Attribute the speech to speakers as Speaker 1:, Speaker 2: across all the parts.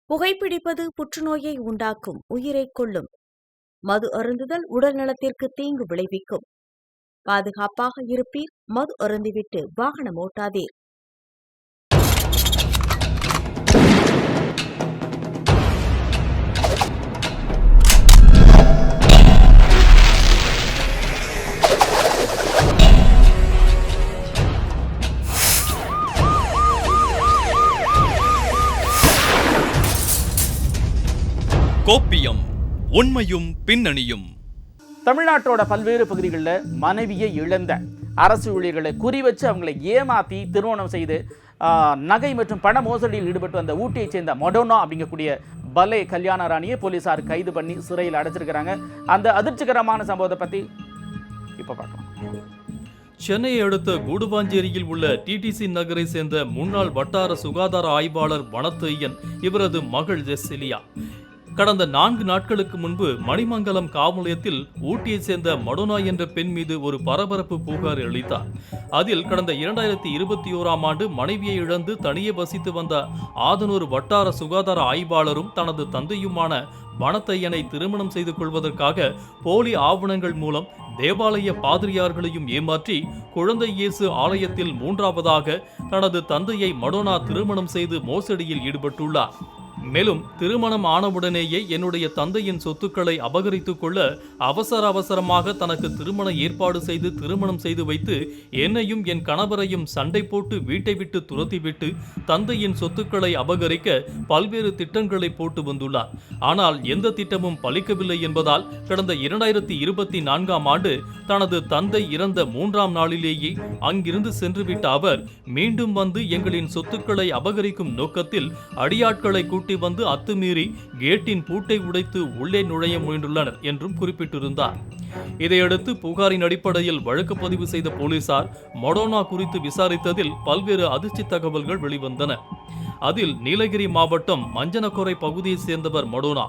Speaker 1: புகைப்பிடிப்பது புற்றுநோயை உண்டாக்கும், உயிரைக் கொல்லும். மது அருந்துதல் உடல் நலத்திற்கு தீங்கு விளைவிக்கும். பாதுகாப்பாக இருப்பீர், மது அருந்திவிட்டு வாகனம் ஓட்டாதீர்.
Speaker 2: கோப்பியம், உண்மையும் பின்னணியும்.
Speaker 3: தமிழ்நாட்டோட பல்வேறு பகுதிகளில் மனைவியை இழந்த அரசு ஊழியர்களை குறி வச்சு அவங்களை ஏமாற்றி திருமணம் செய்து நகை மற்றும் பண மோசடியில் ஈடுபட்டு வந்த ஊட்டியைச் சேர்ந்த மடோனா அப்படிங்கக்கூடிய பலே கல்யாண ராணியை போலீசார் கைது பண்ணி சிறையில் அடைச்சிருக்கிறாங்க. அந்த அதிர்ச்சிகரமான சம்பவத்தை பற்றி இப்போ பார்க்கலாம்.
Speaker 2: சென்னையை அடுத்த கூடுவாஞ்சேரியில் உள்ள டிடிசி நகரை சேர்ந்த முன்னாள் வட்டார சுகாதார ஆய்வாளர் வனத்தையன் இவரது மகள் ஜெசிலியா கடந்த 4 நாட்களுக்கு முன்பு மணிமங்கலம் காவல் நிலையத்தில் ஊட்டியைச் சேர்ந்த மடோனா என்ற பெண் மீது ஒரு பரபரப்பு புகார் அளித்தார். அதில் கடந்த 2021ஆம் ஆண்டு மனைவியை இழந்து தனியே வசித்து வந்த ஆதனூர் வட்டார சுகாதார ஆய்வாளரும் தனது தந்தையுமான வனத்தையனை திருமணம் செய்து கொள்வதற்காக போலி ஆவணங்கள் மூலம் தேவாலய பாதிரியார்களையும் ஏமாற்றி குழந்தை இயேசு ஆலயத்தில் 3ஆவதாக தனது தந்தையை மடோனா திருமணம் செய்து மோசடியில் ஈடுபட்டுள்ளார். மேலும் திருமணம் ஆனவுடனேயே என்னுடைய தந்தையின் சொத்துக்களை அபகரித்துக் கொள்ள அவசரமாக தனக்கு திருமண ஏற்பாடு செய்து திருமணம் செய்து வைத்து என்னையும் என் கணவரையும் சண்டை போட்டு வீட்டை விட்டு துரத்திவிட்டு தந்தையின் சொத்துக்களை அபகரிக்க பல்வேறு திட்டங்களை போட்டு வந்துள்ளார். ஆனால் எந்த திட்டமும் பலிக்கவில்லை என்பதால் கடந்த 2024ஆம் ஆண்டு தனது தந்தை இறந்த 3ஆம் நாளிலேயே அங்கிருந்து சென்றுவிட்ட அவர் மீண்டும் வந்து எங்களின் சொத்துக்களை அபகரிக்கும் நோக்கத்தில் அடியாட்களை கூட்டி வந்து அத்துமீறி கேட்டின் பூட்டை உடைத்து உள்ளே நுழைய முயன்றுள்ளனர் என்றும் குறிப்பிட்டிருந்தார். இதையடுத்து புகாரின் அடிப்படையில் வழக்கு பதிவு செய்த போலீசார் மடோனா குறித்து விசாரித்ததில் பல்வேறு அதிர்ச்சி தகவல்கள் வெளிவந்தன. அதில் நீலகிரி மாவட்டம் மஞ்சனக்கொரை பகுதியை சேர்ந்தவர் மடோனா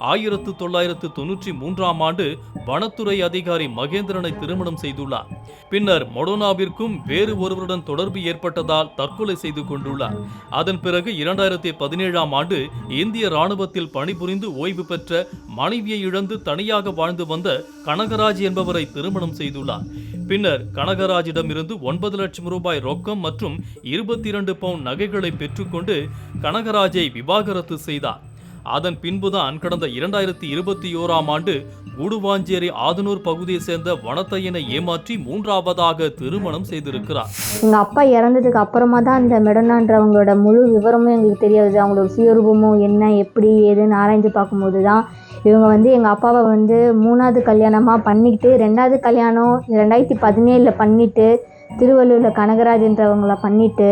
Speaker 2: 1993ஆம் ஆண்டு வனத்துறை அதிகாரி மகேந்திரனை திருமணம் செய்துள்ளார். பின்னர் மடோனாவிற்கும் வேறு ஒருவருடன் தொடர்பு ஏற்பட்டதால் தற்கொலை செய்து கொண்டுள்ளார். அதன் பிறகு 2017ஆம் ஆண்டு இந்திய ராணுவத்தில் பணிபுரிந்து ஓய்வு பெற்ற மனைவியை இழந்து தனியாக வாழ்ந்து வந்த கனகராஜ் என்பவரை திருமணம் செய்துள்ளார். பின்னர் கனகராஜிடமிருந்து 9 லட்சம் ரூபாய் ரொக்கம் மற்றும் 22 பவுன் நகைகளை பெற்றுக்கொண்டு கனகராஜை விவாகரத்து செய்தார். அதன் பின்புதான் கடந்த 2021ஆம் ஆண்டு கூடுவாஞ்சேரி ஆதனூர் பகுதியை சேர்ந்த வனத்தையனை ஏமாற்றி 3ஆவதாக திருமணம் செய்திருக்கிறார்.
Speaker 4: எங்க அப்பா இறந்ததுக்கு அப்புறமா தான் இந்த மெடோனான்றவங்களோட முழு விவரமும் எங்களுக்கு தெரியாது. அவங்களோட சுயரூபமும் என்ன எப்படி ஏதுன்னு ஆராய்ஞ்சு பார்க்கும்போது தான் இவங்க எங்கள் அப்பாவை 3ஆவது கல்யாணமாக பண்ணிக்கிட்டு 2ஆவது கல்யாணம் 2017 பண்ணிவிட்டு திருவள்ளூரில் கனகராஜன்றவங்கள பண்ணிவிட்டு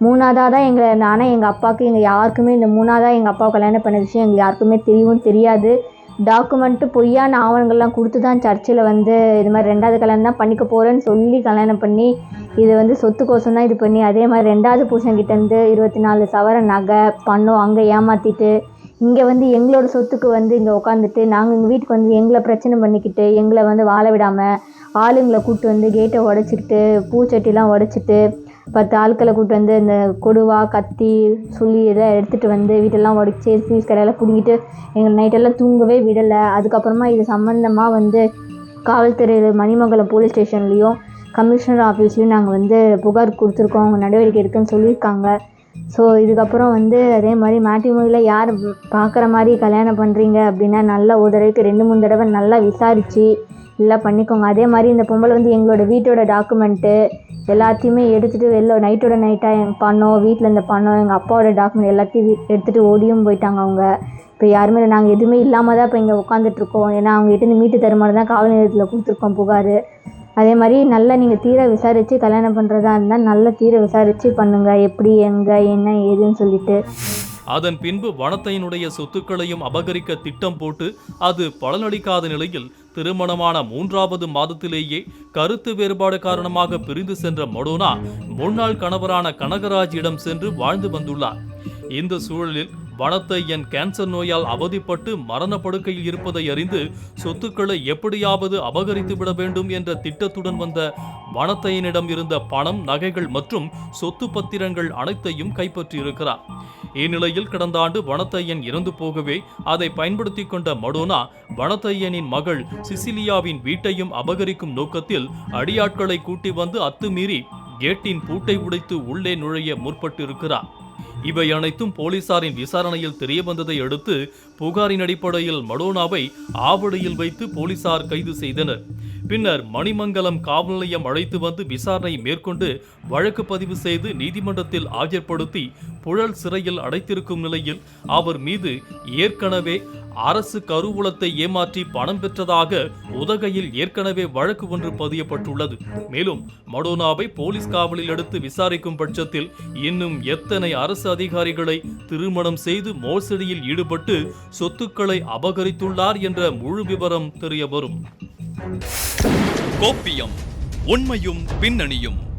Speaker 4: 3ஆவதாக தான் ஆனால் எங்கள் அப்பாவுக்கு எங்கள் யாருக்குமே இந்த 3ஆவதாக எங்கள் அப்பாவை கல்யாணம் பண்ண விஷயம் எங்களுக்கு யாருக்குமே தெரியாது. டாக்குமெண்ட்டு பொய்யான ஆவணங்கள்லாம் கொடுத்து தான் சர்ச்சில் இது மாதிரி 2ஆவது கல்யாணம் தான் பண்ணிக்க போகிறேன்னு சொல்லி கல்யாணம் பண்ணி இது சொத்துக்கோசம் தான் இது பண்ணி அதே மாதிரி 2ஆவது புருஷன்கிட்டேருந்து 24 சவரன் நகை பணம் அங்கே ஏமாற்றிட்டு இங்கே எங்களோட சொத்துக்கு இங்கே உட்காந்துட்டு நாங்கள் எங்கள் வீட்டுக்கு எங்களை பிரச்சனை பண்ணிக்கிட்டு எங்களை வாழ விடாமல் ஆளுங்களை கூப்பிட்டு கேட்டை உடச்சிக்கிட்டு பூச்சட்டிலாம் உடச்சிட்டு 10 ஆட்களை கூப்பிட்டு இந்த கொடுவா கத்தி சுள்ளி இதை எடுத்துகிட்டு வீட்டெல்லாம் உடச்சி ஃபீஸ் கடையெல்லாம் பிடிங்கிட்டு எங்கள் நைட்டெல்லாம் தூங்கவே விடலை. அதுக்கப்புறமா இது சம்மந்தமாக காவல்துறையில் மணிமங்கலம் போலீஸ் ஸ்டேஷன்லேயும் கமிஷனர் ஆஃபீஸ்லேயும் நாங்கள் புகார் கொடுத்துருக்கோம். அவங்க நடவடிக்கை எடுக்குன்னு சொல்லியிருக்காங்க. ஸோ இதுக்கப்புறம் அதே மாதிரி மேட்ரிமோனியில் யார் பார்க்குற மாதிரி கல்யாணம் பண்ணுறீங்க அப்படின்னா நல்லா ஒரு தடவைக்கு 2-3 தடவை நல்லா விசாரித்து எல்லாம் பண்ணிக்கோங்க. அதே மாதிரி இந்த பொம்பளை எங்களோட வீட்டோட டாக்குமெண்ட்டு எல்லாத்தையுமே எடுத்துகிட்டு நைட்டோட நைட்டாக எங்கள் பணம் வீட்டில் இந்த பணம் எங்கள் அப்பாவோட டாக்குமெண்ட் எல்லாத்தையும் எடுத்துகிட்டு ஓடியும் போயிட்டாங்க அவங்க. இப்போ யாருமே நாங்கள் எதுவுமே இல்லாமல் தான் இப்போ இங்கே உட்காந்துட்ருக்கோம். ஏன்னா அவங்ககிட்ட மீட்டு தருமானம் தான் காவல் நிலையத்தில் கொடுத்துருக்கோம் புகார். அதே மாதிரி நல்லா நீங்கள் தீர விசாரித்து கல்யாணம் பண்ணுறதா இருந்தால் நல்லா தீர விசாரித்து பண்ணுங்கள் எப்படி எங்கே என்ன ஏதுன்னு சொல்லிட்டு.
Speaker 2: அதன் பின்பு வனத்தையனுடைய சொத்துக்களையும் அபகரிக்க திட்டம் போட்டு அது பலனளிக்காத நிலையில் திருமணமான 3ஆவது மாதத்திலேயே கருத்து வேறுபாடு காரணமாக பிரிந்து சென்ற மடோனா முன்னாள் கணவரான கனகராஜிடம் சென்று வாழ்ந்து வந்துள்ளார். இந்த சூழலில் வனத்தையன் கேன்சர் நோயால் அவதிப்பட்டு மரண படுக்கையில் இருப்பதை அறிந்து சொத்துக்களை எப்படியாவது அபகரித்து விட வேண்டும் என்ற திட்டத்துடன் வந்த வனத்தையனிடம் இருந்த பணம், நகைகள் மற்றும் சொத்து பத்திரங்கள் அனைத்தையும் கைப்பற்றியிருக்கிறார். இந்நிலையில் கடந்த ஆண்டு வனத்தையன் இறந்து போகவே அதை பயன்படுத்திக் கொண்ட மடோனா வனத்தையனின் மகள் சிசிலியாவின் வீட்டையும் அபகரிக்கும் நோக்கத்தில் அடியாட்களை கூட்டி வந்து அத்துமீறி கேட்டின் பூட்டை உடைத்து உள்ளே நுழைய முற்பட்டிருக்கிறார். இவை அனைத்தும் போலீசாரின் விசாரணையில் தெரியவந்ததை அடுத்து புகாரின் அடிப்படையில் மடோனாவை ஆவடியில் வைத்து போலீசார் கைது செய்தனர். பின்னர் மணிமங்கலம் காவல் நிலையம் அழைத்து வந்து விசாரணை மேற்கொண்டு வழக்கு பதிவு செய்து நீதிமன்றத்தில் ஆஜர்படுத்தி புழல் சிறையில் அடைத்திருக்கும் நிலையில் அவர் மீது ஏற்கனவே அரசு கருவூலத்தை ஏமாற்றி பணம் பெற்றதாக உதகையில் ஏற்கனவே வழக்கு ஒன்று பதியப்பட்டுள்ளது. மேலும் மடோனாவை போலீஸ் காவலில் எடுத்து விசாரிக்கும் பட்சத்தில் இன்னும் எத்தனை அரசு அதிகாரிகளை திருமணம் செய்து மோசடியில் ஈடுபட்டு சொத்துக்களை அபகரித்துள்ளார் என்ற முழு விவரம் தெரிய வரும்.
Speaker 5: கோப்பியம், உண்மையும் பின்னணியும்.